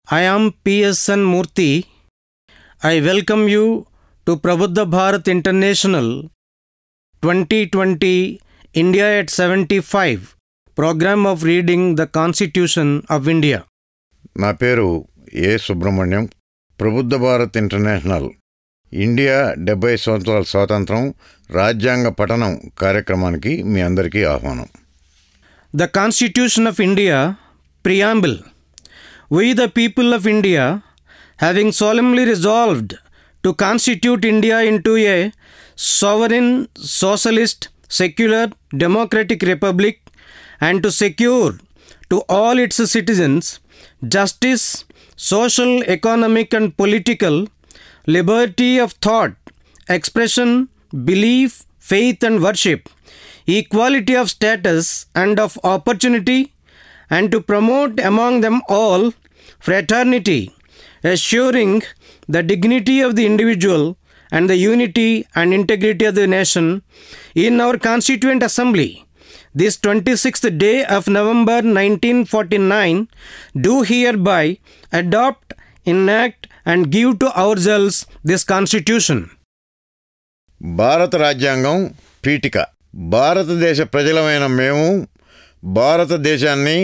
I am P.S.N. Murthy. I welcome you to Prabuddha Bharat International 2020 India at 75 program of reading the Constitution of India. నా పేరు ఏ Subrahmanyam. Prabuddha Bharat international India 70 సంవత్సరాల స్వాతంత్రం రాజ్యాంగ పఠనం కార్యక్రమానికి మీ అందరికీ ఆహ్వానం. The Constitution of India Preamble. We the people of India, having solemnly resolved to constitute India into a sovereign, socialist, secular, democratic republic and to secure to all its citizens justice, social, economic and political, liberty of thought, expression, belief, faith and worship, equality of status and of opportunity, and to promote among them all fraternity, assuring the dignity of the individual and the unity and integrity of the nation, in our Constituent Assembly, this 26th day of November 1949, do hereby adopt, enact and give to ourselves this Constitution. భారత రాజ్యాంగం పీఠిక. భారతదేశ ప్రజలమైన మేము భారతదేశాన్ని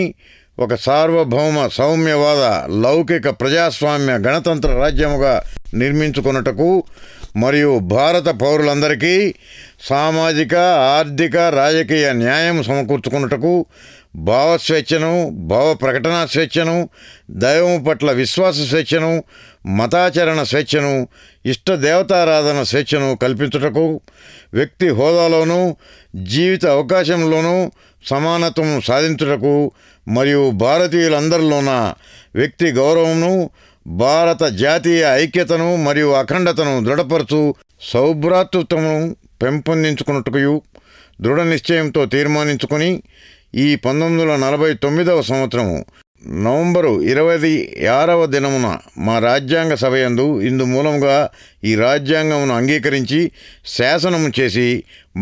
ఒక సార్వభౌమ సౌమ్యవాద లౌకిక ప్రజాస్వామ్య గణతంత్ర రాజ్యముగా నిర్మించుకొనుటకు మరియు భారత పౌరులందరికీ సామాజిక, ఆర్థిక, రాజకీయ న్యాయం సమకూర్చుకొనుటకు భావస్వేచ్ఛను, భావ ప్రకటన స్వేచ్ఛను, దైవం పట్ల విశ్వాస స్వేచ్ఛను, మతాచరణ స్వేచ్ఛను, ఇష్ట దేవతారాధన స్వేచ్ఛను కల్పించుటకు, వ్యక్తి హోదాలోనూ జీవిత అవకాశంలోనూ సమానత్వం సాధించుటకు మరియు భారతీయులందరిలోన వ్యక్తి గౌరవమును, భారత జాతీయ ఐక్యతను మరియు అఖండతను దృఢపరచు సౌభ్రాతృత్వమును పెంపొందించుకున్నట్టుకు దృఢ నిశ్చయంతో తీర్మానించుకుని ఈ 1949వ సంవత్సరము నవంబరు 26వ దినమున మా రాజ్యాంగ సభయందు ఇందు మూలముగా ఈ రాజ్యాంగమును అంగీకరించి శాసనము చేసి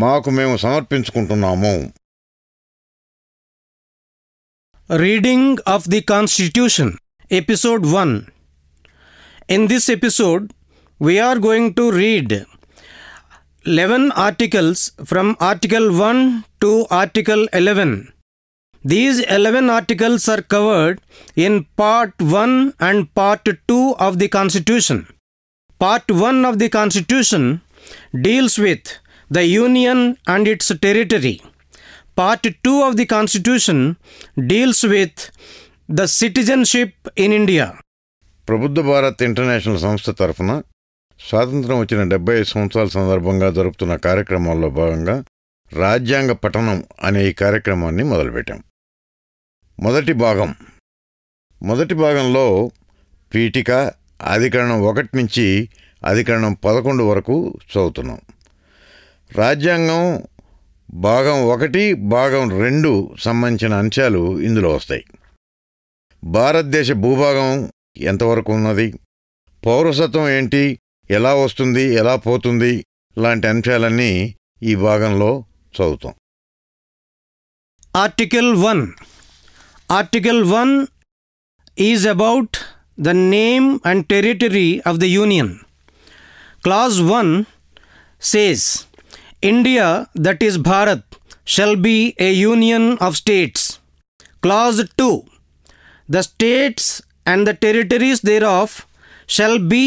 మాకు మేము సమర్పించుకుంటున్నాము. Reading of the Constitution, Episode 1. In this episode, we are going to read 11 articles from Article 1 to Article 11. These 11 articles are covered in Part 1 and Part 2 of the Constitution. Part 1 of the Constitution deals with the Union and its territory. Part 2 of the Constitution deals with the citizenship in India. Prabuddha Bharat international సంస్థ తరఫున స్వాతంత్రం వచ్చిన 75 సంవత్సరాల సందర్భంగా జరుపుతున్న కార్యక్రమాల్లో భాగంగా రాజ్యాంగ పఠనం అనే ఈ కార్యక్రమాన్ని మొదలుపెట్టాం. మొదటి భాగంలో పీఠిక అధికరణం 1 నుంచి అధికరణం 11 వరకు చదువుతున్నాం. రాజ్యాంగం భాగం 1, భాగం 2 సంబంధించిన అంశాలు ఇందులో వస్తాయి. భారతదేశ భూభాగం ఎంతవరకు ఉన్నది, పౌరసత్వం ఏంటి, ఎలా వస్తుంది, ఎలా పోతుంది లాంటి అంశాలన్నీ ఈ భాగంలో చదువుతాం. Article 1. Article 1 is about the name and territory of the Union. Clause 1 says, India, that is Bharat, shall be a union of states. Clause 2. The states and the territories thereof shall be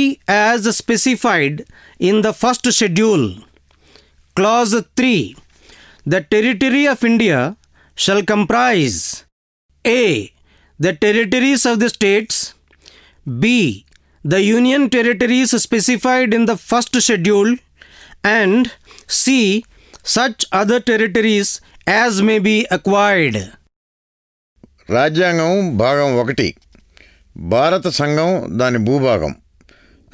as specified in the first schedule. Clause 3. The territory of India shall comprise A. The territories of the states, B. The union territories specified in the first schedule, and C. Such other territories as may be acquired. రాజ్యాంగం భాగం 1 భారత సంఘం దాని భూభాగం.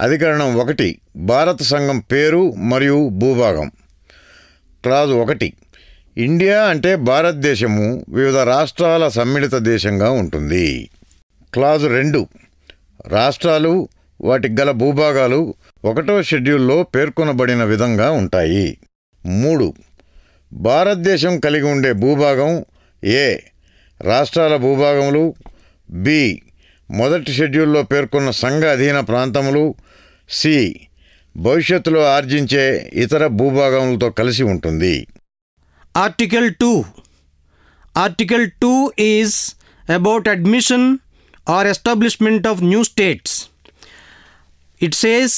అధికరణం 1 భారత సంఘం పేరు మరియు భూభాగం. క్లాజ్ 1 ఇండియా అంటే భారతదేశము వివిధ రాష్ట్రాల సమ్మిళిత దేశంగా ఉంటుంది. క్లాజ్ 2 రాష్ట్రాలు వాటికి గల భూభాగాలు 1వ షెడ్యూల్లో పేర్కొనబడిన విధంగా ఉంటాయి. 3 భారతదేశం కలిగి ఉండే భూభాగం ఏ రాష్ట్రాల భూభాగములు, బి మొదటి షెడ్యూల్లో పేర్కొన్న సంఘ అధీన ప్రాంతములు. సి. భవిష్యత్తులో ఆర్జించే ఇతర భూభాగములతో కలిసి ఉంటుంది. Article 2. Article 2 is about admission or establishment of new states. It says,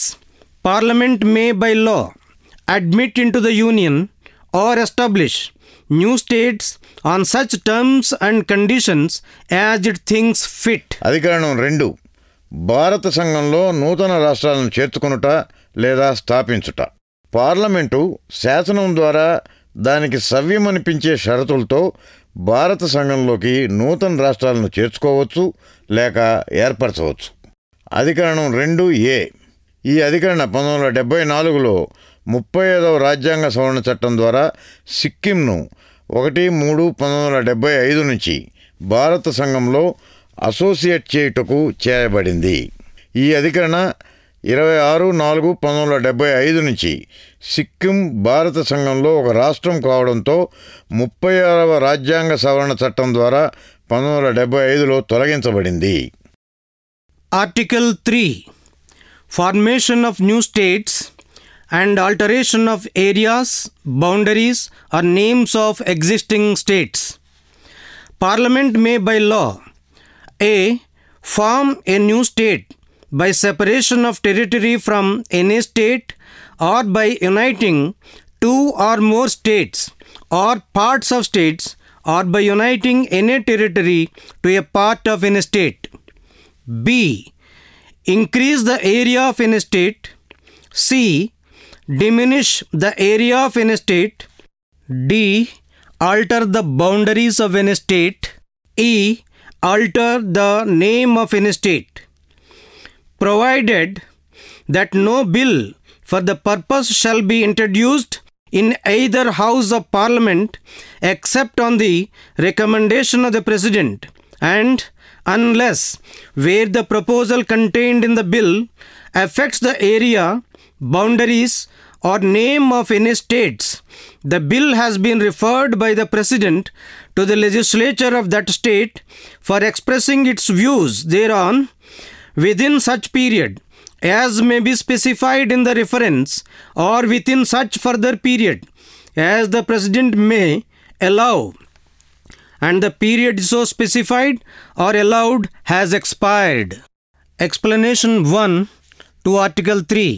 Parliament may by law admit into the Union or establish new states on such terms and conditions as it thinks fit. అధికరణం 2. భారత సంఘంలో నూతన రాష్ట్రాలను చేర్చుకొనుట లేదా స్థాపించుట. Parliament శాసనం ద్వారా దానికి సవ్యమనిపించే షరతులతో భారత సంఘంలోకి నూతన రాష్ట్రాలను చేర్చుకోవచ్చు లేక ఏర్పరచవచ్చు. అధికరణం 2A. ఈ అధికరణ 1974లో 35వ రాజ్యాంగ సవరణ చట్టం ద్వారా సిక్కింను 1/3/1975 నుంచి భారత సంఘంలో అసోసియేట్ చేయుటకు చేయబడింది. ఈ అధికరణ 26/4/1975 నుంచి సిక్కిం భారత సంఘంలో ఒక రాష్ట్రం కావడంతో 36వ రాజ్యాంగ సవరణ చట్టం ద్వారా 1975లో తొలగించబడింది. Article 3. Formation of new states and alteration of areas, boundaries or names of existing states. Parliament may by law A. Form a new state by separation of territory from any state or by uniting two or more states or parts of states or by uniting any territory to a part of any state. B. Increase the area of any state. C. Diminish the area of any state. D. Alter the boundaries of any state. E. Alter the name of any state. Provided that no bill for the purpose shall be introduced in either House of Parliament except on the recommendation of the President, and unless where the proposal contained in the bill affects the area, boundaries or name of any states, the bill has been referred by the President to the legislature of that state for expressing its views thereon within such period as may be specified in the reference, or within such further period as the President may allow, and the period so specified or allowed has expired. Explanation 1 to Article 3.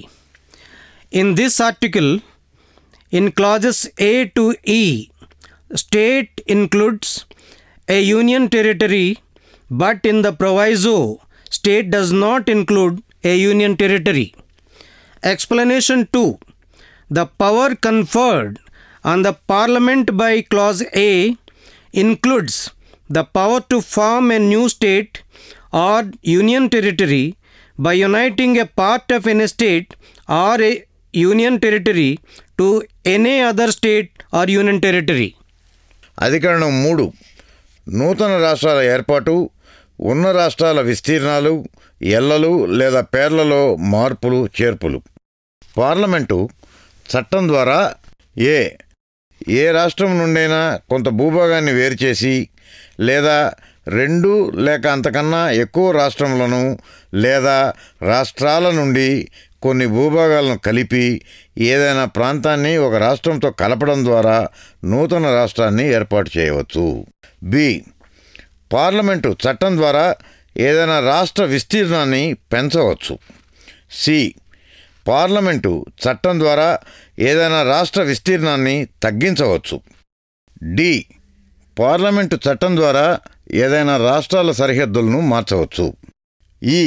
In this article, in clauses A to E, state includes a union territory, but in the proviso, state does not include a union territory. Explanation 2. The power conferred on the Parliament by Clause A includes the power to form a new state or union territory by uniting a part of any state or a union territory to any other state or union territory. అధికరణం 3. నూతన రాష్ట్రాల ఏర్పాటు, ఉన్న రాష్ట్రాల విస్తీర్ణాలు, ఎల్లలు లేదా పేర్లలో మార్పులు చేర్పులు. పార్లమెంటు చట్టం ద్వారా ఏ రాష్ట్రం నుండైనా కొంత భూభాగాన్ని వేరుచేసి లేదా 2 లేక అంతకన్నా ఎక్కువ రాష్ట్రములను లేదా రాష్ట్రాల నుండి కొన్ని భూభాగాలను కలిపి ఏదైనా ప్రాంతాన్ని ఒక రాష్ట్రంతో కలపడం ద్వారా నూతన రాష్ట్రాన్ని ఏర్పాటు చేయవచ్చు. బి. పార్లమెంటు చట్టం ద్వారా ఏదైనా రాష్ట్ర విస్తీర్ణాన్ని పెంచవచ్చు. సి. పార్లమెంటు చట్టం ద్వారా ఏదైనా రాష్ట్ర విస్తీర్ణాన్ని తగ్గించవచ్చు. డి. పార్లమెంటు చట్టం ద్వారా ఏదైనా రాష్ట్రాల సరిహద్దులను మార్చవచ్చు. ఈ.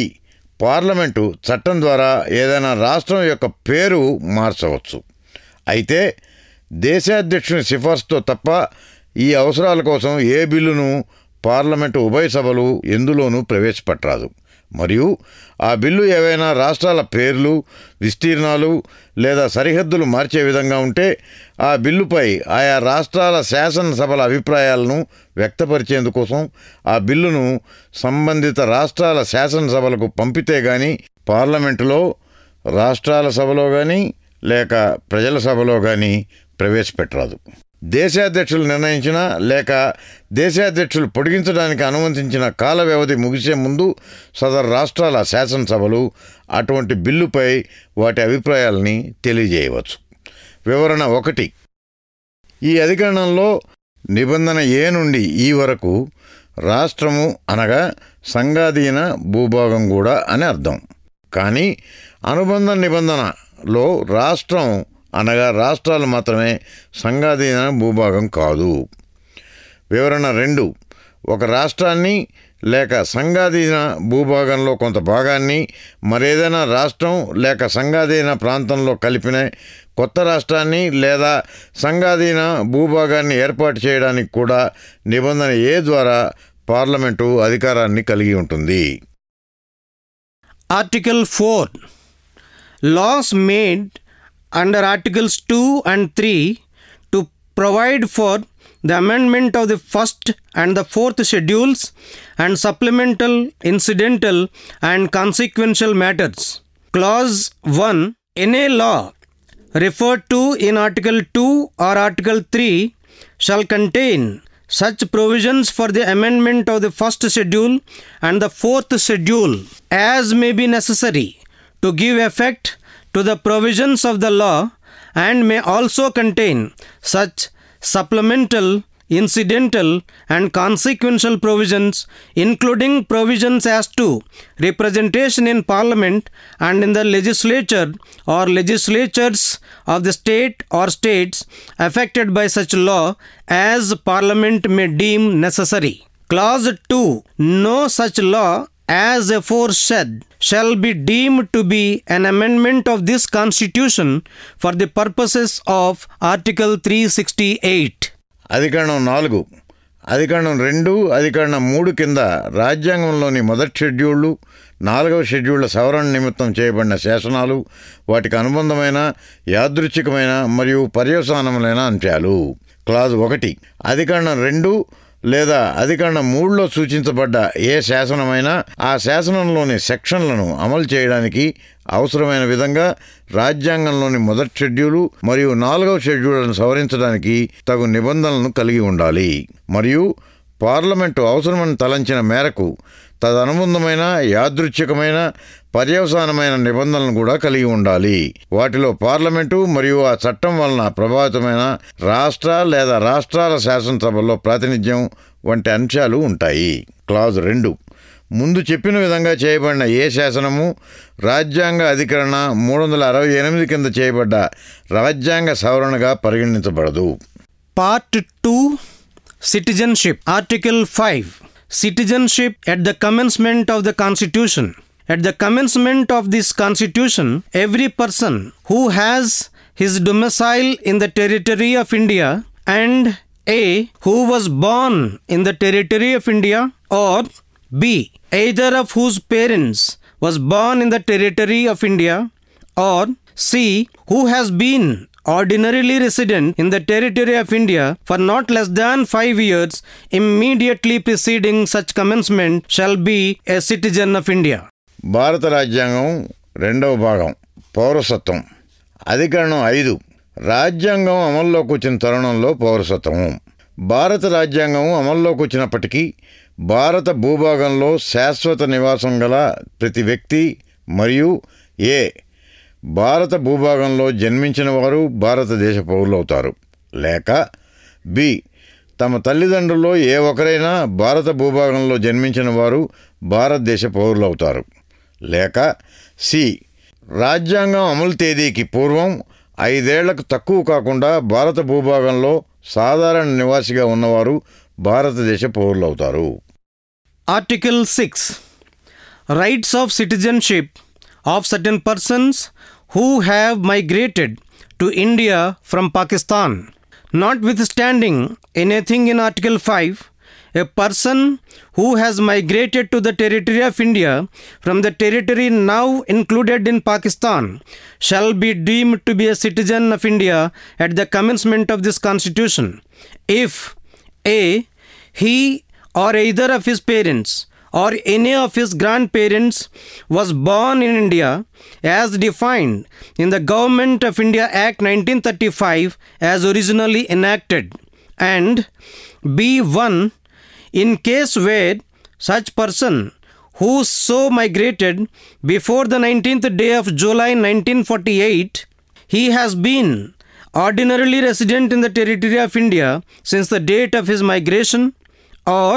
పార్లమెంటు చట్టం ద్వారా ఏదైనా రాష్ట్రం యొక్క పేరు మార్చవచ్చు. అయితే దేశాధ్యక్షుని సిఫార్సుతో తప్ప ఈ అవసరాల కోసం ఏ బిల్లును పార్లమెంటు ఉభయ సభలు ఎందులోనూ ప్రవేశపెట్టరాదు. మరియు ఆ బిల్లు ఏవైనా రాష్ట్రాల పేర్లు, విస్తీర్ణాలు లేదా సరిహద్దులు మార్చే విధంగా ఉంటే ఆ బిల్లుపై ఆయా రాష్ట్రాల శాసనసభల అభిప్రాయాలను వ్యక్తపరిచేందుకోసం ఆ బిల్లును సంబంధిత రాష్ట్రాల శాసనసభలకు పంపితే గాని పార్లమెంటులో, రాష్ట్రాల సభలో కానీ లేక ప్రజల సభలో కానీ ప్రవేశపెట్టరాదు. దేశాధ్యక్షులు నిర్ణయించిన లేక దేశాధ్యక్షులు పొడిగించడానికి అనుమతించిన కాల వ్యవధి ముగిసే ముందు సదరు రాష్ట్రాల శాసనసభలు అటువంటి బిల్లుపై వాటి అభిప్రాయాలని తెలియజేయవచ్చు. వివరణ 1. ఈ అధికరణంలో నిబంధన ఏ నుండి ఈ వరకు రాష్ట్రము అనగా సంఘాధీన భూభాగం కూడా అని అర్థం. కానీ అనుబంధ నిబంధనలో రాష్ట్రం అనగా రాష్ట్రాలు మాత్రమే సంఘాధీన భూభాగం కాదు. వివరణ 2. ఒక రాష్ట్రాన్ని లేక సంఘాధీన భూభాగంలో కొంత భాగాన్ని మరేదైనా రాష్ట్రం లేక సంఘాధీన ప్రాంతంలో కలిపిన కొత్త రాష్ట్రాన్ని లేదా సంఘాధీన భూభాగాన్ని ఏర్పాటు చేయడానికి కూడా నిబంధన ఏ ద్వారా పార్లమెంటు అధికారాన్ని కలిగి ఉంటుంది. Article 4. Laws made under Articles 2 and 3 to provide for the amendment of the first and the fourth schedules and supplemental, incidental and consequential matters. Clause 1. Any law referred to in Article 2 or Article 3 shall contain such provisions for the amendment of the first schedule and the fourth schedule as may be necessary to give effect to the provisions of the law, and may also contain such supplemental, incidental and consequential provisions, including provisions as to representation in Parliament and in the legislature or legislatures of the state or states affected by such law as Parliament may deem necessary. Clause 2. No such law as aforesaid shall be deemed to be an amendment of this Constitution for the purposes of Article 368. అధికరణం 4. అధికరణం 2, అధికరణం 3 కింద రాజ్యాంగంలోని మొదటి షెడ్యూళ్లు 4వ షెడ్యూళ్ల సవరణ నిమిత్తం చేయబడిన శాసనాలు, వాటికి అనుబంధమైన యాదృచ్ఛికమైన మరియు పర్యవసానములైన అంశాలు. క్లాజ్ 1. అధికరణం 2 లేదా అధికరణం 3లో సూచించబడ్డ ఏ శాసనమైనా ఆ శాసనంలోని సెక్షన్లను అమలు చేయడానికి అవసరమైన విధంగా రాజ్యాంగంలోని మొదటి షెడ్యూలు మరియు 4వ షెడ్యూళ్లను సవరించడానికి తగు నిబంధనలను కలిగి ఉండాలి. మరియు పార్లమెంటు అవసరమని తలంచిన మేరకు తదనుబంధమైన యాదృచ్ఛికమైన పర్యవసానమైన నిబంధనలను కూడా కలిగి ఉండాలి. వాటిలో పార్లమెంటు మరియు ఆ చట్టం వలన ప్రభావితమైన రాష్ట్ర లేదా రాష్ట్రాల శాసనసభల్లో ప్రాతినిధ్యం వంటి అంశాలు ఉంటాయి. క్లాజ్ 2. ముందు చెప్పిన విధంగా చేయబడిన ఏ శాసనము రాజ్యాంగ అధికరణ 368 కింద చేయబడ్డ రాజ్యాంగ సవరణగా పరిగణించబడదు. Part 2. Citizenship. Article 5. Citizenship at the commencement of the Constitution. At the commencement of this Constitution, every person who has his domicile in the territory of India and A. who was born in the territory of India, or B. either of whose parents was born in the territory of India, or C. who has been ordinarily resident in the territory of India for not less than 5 years immediately preceding such commencement shall be a citizen of India. భారత రాజ్యాంగం 2వ భాగం పౌరసత్వం. అధికరణం 5. రాజ్యాంగం అమల్లోకి వచ్చిన తరుణంలో పౌరసత్వం. భారత రాజ్యాంగం అమల్లోకి వచ్చినప్పటికీ భారత భూభాగంలో శాశ్వత నివాసం గల ప్రతి వ్యక్తి మరియు ఏ భారత భూభాగంలో జన్మించిన వారు భారతదేశ పౌరులవుతారు, లేక బి తమ తల్లిదండ్రుల్లో ఏ ఒకరైనా భారత భూభాగంలో జన్మించిన వారు భారతదేశ పౌరులవుతారు, లేక సి రాజ్యాంగం అమలు తేదీకి పూర్వం 5 ఏళ్లకు తక్కువ కాకుండా భారత భూభాగంలో సాధారణ నివాసిగా ఉన్నవారు భారతదేశ పౌరులవుతారు. Article 6. Rights of citizenship of certain persons who have migrated to India from Pakistan. Notwithstanding anything in Article 5, a person who has migrated to the territory of India from the territory now included in Pakistan shall be deemed to be a citizen of India at the commencement of this Constitution if A. he or either of his parents or any of his grandparents was born in India as defined in the Government of India Act 1935 as originally enacted, and B1, in case where such person who so migrated before the 19th day of July 1948, he has been ordinarily resident in the territory of India since the date of his migration, or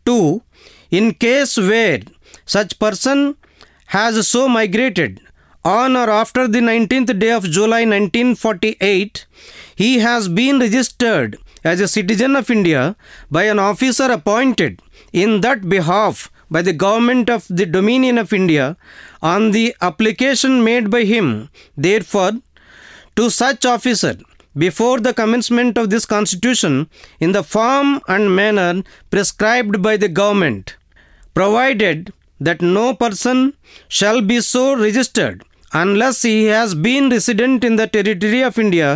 2, in case where such person has so migrated on or after the 19th day of July 1948, he has been registered as a citizen of India by an officer appointed in that behalf by the government of the Dominion of India on the application made by him, therefore, to such officer before the commencement of this Constitution in the form and manner prescribed by the government, provided that no person shall be so registered unless he has been resident in the territory of India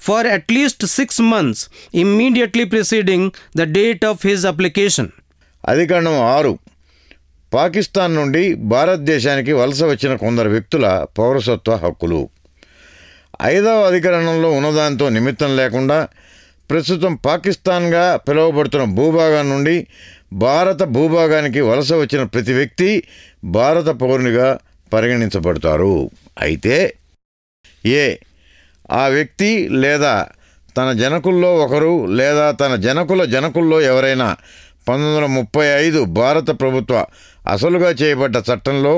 for at least 6 months immediately preceding the date of his application. అధికరణం 6. పాకిస్తాన్ నుండి భారతదేశానికి వలస వచ్చిన కొందరు వ్యక్తుల పౌరసత్వ హక్కులు. 5వ అధికరణంలో ఉన్నదాంతో నిమిత్తం లేకుండా ప్రస్తుతం పాకిస్తాన్గా పిలువబడుతున్న భూభాగం నుండి భారత భూభాగానికి వలస వచ్చిన ప్రతి వ్యక్తి భారత పౌరునిగా పరిగణించబడతారు. అయితే ఏ ఆ వ్యక్తి లేదా తన జనకుల్లో ఒకరు లేదా తన జనకుల జనకుల్లో ఎవరైనా 1935 భారత ప్రభుత్వ అసలుగా చేయబడ్డ చట్టంలో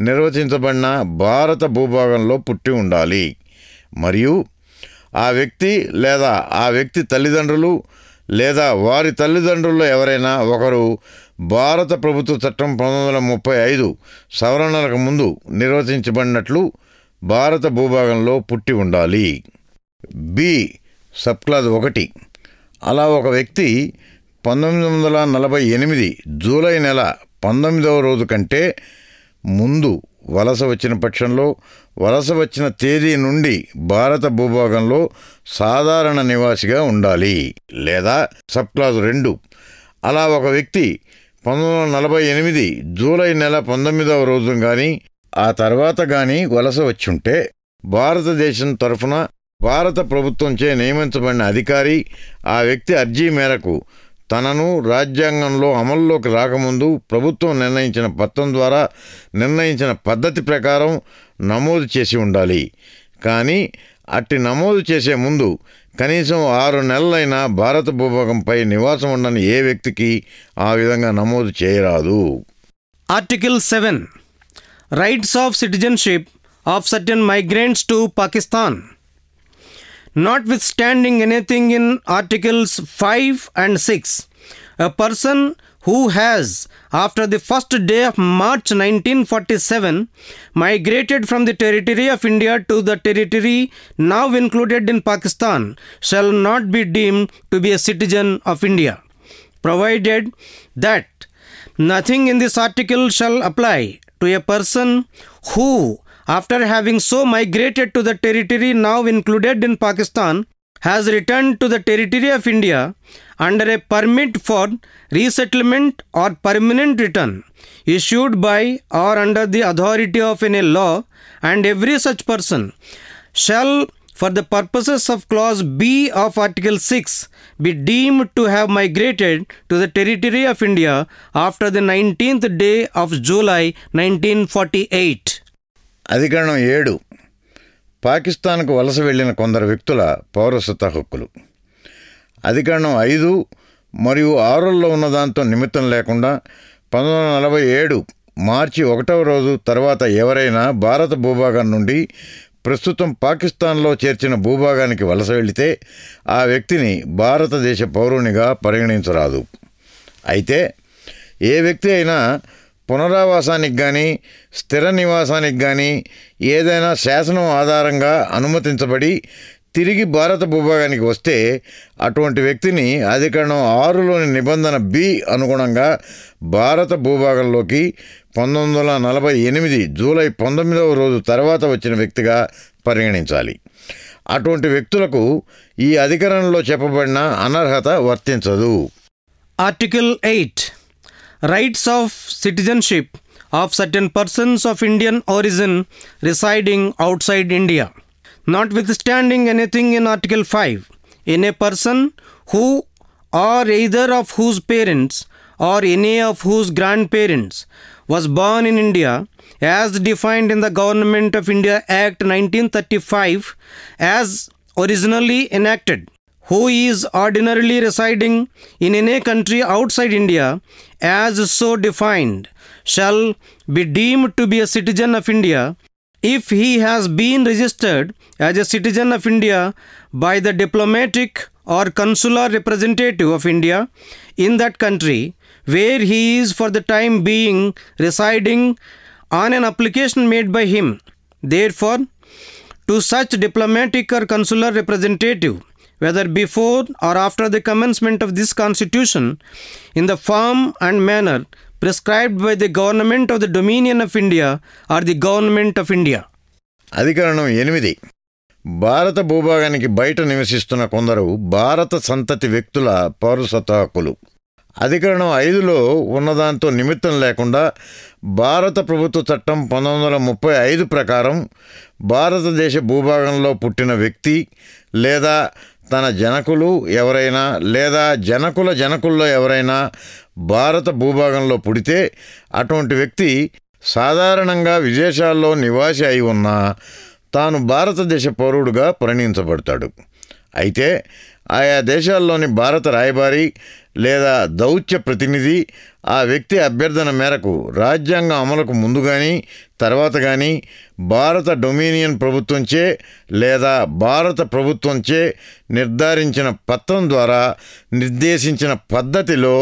నిర్వచించబడిన భారత భూభాగంలో పుట్టి ఉండాలి, మరియు ఆ వ్యక్తి లేదా ఆ వ్యక్తి తల్లిదండ్రులు లేదా వారి తల్లిదండ్రుల్లో ఎవరైనా ఒకరు భారత ప్రభుత్వ చట్టం 1935 సవరణలకు ముందు నిర్వచించబడినట్లు భారత భూభాగంలో పుట్టి ఉండాలి. బి సబ్క్లాజ్ 1. అలా ఒక వ్యక్తి 1948 జూలై నెల 19వ రోజు కంటే ముందు వలస వచ్చిన పక్షంలో వలస వచ్చిన తేదీ నుండి భారత భూభాగంలో సాధారణ నివాసిగా ఉండాలి. లేదా సబ్క్లాజ్ 2. అలా ఒక వ్యక్తి 1948 జూలై నెల 19వ రోజు కానీ ఆ తర్వాత కానీ వలస వచ్చుంటే భారతదేశం తరఫున భారత ప్రభుత్వంచే నియమించబడిన అధికారి ఆ వ్యక్తి అర్జీ మేరకు తనను రాజ్యాంగంలో అమల్లోకి రాకముందు ప్రభుత్వం నిర్ణయించిన పత్రం ద్వారా నిర్ణయించిన పద్ధతి ప్రకారం నమోదు చేసి ఉండాలి. కానీ అట్టి నమోదు చేసే ముందు కనీసం 6 నెలలైనా భారత భూభాగంపై నివాసం ఉండని ఏ వ్యక్తికి ఆ విధంగా నమోదు చేయరాదు. Article 7. Rights of citizenship of certain migrants to Pakistan. Notwithstanding anything in Articles 5 and 6, a person who has, after the first day of March 1947, migrated from the territory of India to the territory now included in Pakistan shall not be deemed to be a citizen of India, provided that nothing in this article shall apply to a person who, after having so migrated to the territory now included in Pakistan, has returned to the territory of India under a permit for resettlement or permanent return issued by or under the authority of any law, and every such person shall, for the purposes of clause B of Article 6, be deemed to have migrated to the territory of India after the 19th day of July 1948. అధికరణం 7. పాకిస్తాన్కు వలస వెళ్లిన కొందరు వ్యక్తుల పౌరసత్వ హక్కులు. అధికరణం 5 మరియు 6లో ఉన్నదాంతో నిమిత్తం లేకుండా 1947 మార్చి 1వ రోజు తర్వాత ఎవరైనా భారత భూభాగం నుండి ప్రస్తుతం పాకిస్తాన్లో చేర్చిన భూభాగానికి వలస వెళితే ఆ వ్యక్తిని భారతదేశ పౌరునిగా పరిగణించరాదు. అయితే ఏ వ్యక్తి అయినా పునరావాసానికి కానీ స్థిర నివాసానికి కానీ ఏదైనా శాసనం ఆధారంగా అనుమతించబడి తిరిగి భారత భూభాగానికి వస్తే అటువంటి వ్యక్తిని అధికరణం 6లోని నిబంధన బి అనుగుణంగా భారత భూభాగంలోకి 1948 జూలై 19వ రోజు తర్వాత వచ్చిన వ్యక్తిగా పరిగణించాలి. అటువంటి వ్యక్తులకు ఈ అధికరణంలో చెప్పబడిన అనర్హత వర్తించదు. Article 8. rights of citizenship of certain persons of Indian origin residing outside India. Notwithstanding anything in Article 5, in a person who or either of whose parents or any of whose grandparents was born in India as defined in the Government of India Act 1935 as originally enacted, who is ordinarily residing in any country outside India as so defined, shall be deemed to be a citizen of India if he has been registered as a citizen of India by the diplomatic or consular representative of India in that country where he is for the time being residing on an application made by him. Therefore, to such diplomatic or consular representative, whether before or after the commencement of this Constitution, in the form and manner prescribed by the Government of the Dominion of India or the Government of India. అధికరణం 8. భారత భూభాగానికి బయట నివసిస్తున్న కొందరు భారత సంతతి వ్యక్తుల పౌరసత్వ హక్కులు. అధికరణం 5లో ఉన్నదాంతో నిమిత్తం లేకుండా భారత ప్రభుత్వ చట్టం 1935 ప్రకారం భారతదేశ భూభాగంలో పుట్టిన వ్యక్తి లేదా తన జనకులు ఎవరైనా లేదా జనకుల జనకుల్లో ఎవరైనా భారత భూభాగంలో పుడితే అటువంటి వ్యక్తి సాధారణంగా విదేశాల్లో నివాసి అయి ఉన్నా తాను భారతదేశ పౌరుడుగా పరిగణించబడతాడు. అయితే ఆయా దేశాల్లోని భారత రాయబారి లేదా దౌత్య ప్రతినిధి ఆ వ్యక్తి అభ్యర్థన మేరకు రాజ్యాంగం అమలుకు ముందు కానీ తర్వాత కానీ భారత డొమినియన్ ప్రభుత్వంచే లేదా భారత ప్రభుత్వంచే నిర్ధారించిన పత్రం ద్వారా నిర్దేశించిన పద్ధతిలో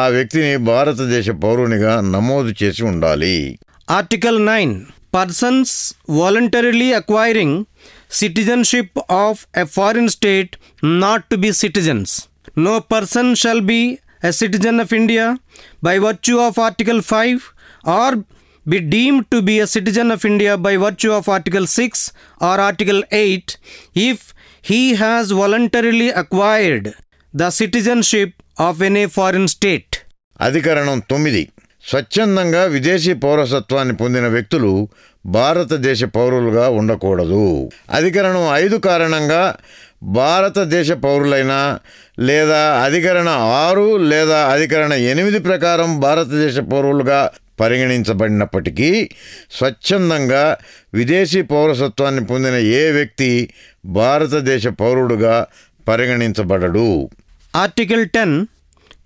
ఆ వ్యక్తిని భారతదేశ పౌరునిగా నమోదు చేసి ఉండాలి. Article 9. Persons voluntarily acquiring citizenship of a foreign state not to be citizens. No person shall be a citizen of India by virtue of Article 5 or be deemed to be a citizen of India by virtue of Article 6 or Article 8 if he has voluntarily acquired the citizenship of any foreign state. అధికరణం 9. స్వచ్ఛందంగా విదేశీ పౌరసత్వాన్ని పొందిన వ్యక్తులు భారతదేశ పౌరులుగా ఉండకూడదు. అధికరణం 5 కారణంగా భారతదేశ పౌరులైనా లేదా అధికరణ 6 లేదా అధికరణ 8 ప్రకారం భారతదేశ పౌరులుగా పరిగణించబడినప్పటికీ స్వచ్ఛందంగా విదేశీ పౌరసత్వాన్ని పొందిన ఏ వ్యక్తి భారతదేశ పౌరుడుగా పరిగణించబడడు. Article 10.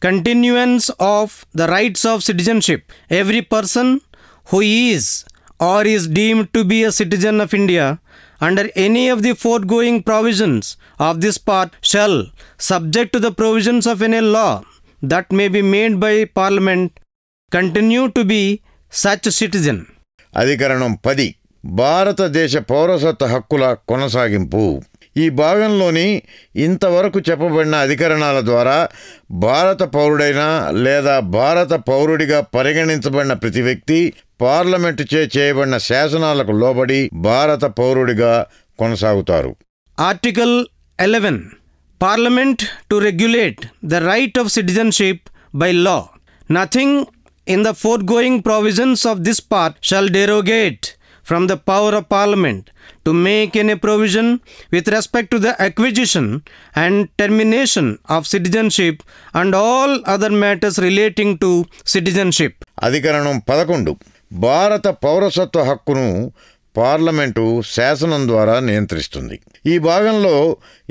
Continuance of the rights of citizenship. Every person who is or is deemed to be a citizen of India under any of the foregoing provisions of this part shall, subject to the provisions of any law that may be made by Parliament, continue to be such citizen. అధికరణం 10. భారతదేశ పౌరసత్వ హక్కుల కొనసాగింపు. ఈ భాగంలోని ఇంతవరకు చెప్పబడిన అధికరణాల ద్వారా భారత పౌరుడైన లేదా భారత పౌరుడిగా పరిగణించబడిన ప్రతి వ్యక్తి పార్లమెంటుచే చేయబడిన శాసనాలకు లోబడి భారత పౌరుడిగా కొనసాగుతారు. Article 11. Parliament to regulate the right of citizenship by law. Nothing in the foregoing provisions of this part shall derogate from the power of Parliament to make any provision with respect to the acquisition and termination of citizenship and all other matters relating to citizenship. అధికరణం 11. భారత పౌరసత్వ హక్కును parliament శాసనం ద్వారా నియంత్రిస్తుంది. ఈ భాగంలో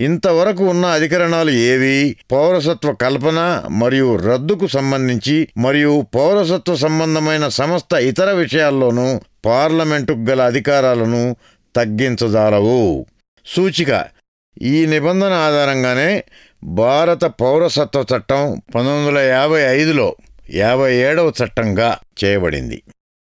ఇంతవరకు ఉన్న అధికరణాలు ఏవి పౌరసత్వ కల్పన మరియు రద్దుకు సంబంధించి మరియు పౌరసత్వ సంబంధమైన సమస్త ఇతర విషయాల్లోనూ పార్లమెంటుకు గల అధికారాలను తగ్గించజాలవు. సూచిక. ఈ నిబంధన ఆధారంగానే భారత పౌరసత్వ చట్టం 1955లో 57వ చట్టంగా చేయబడింది.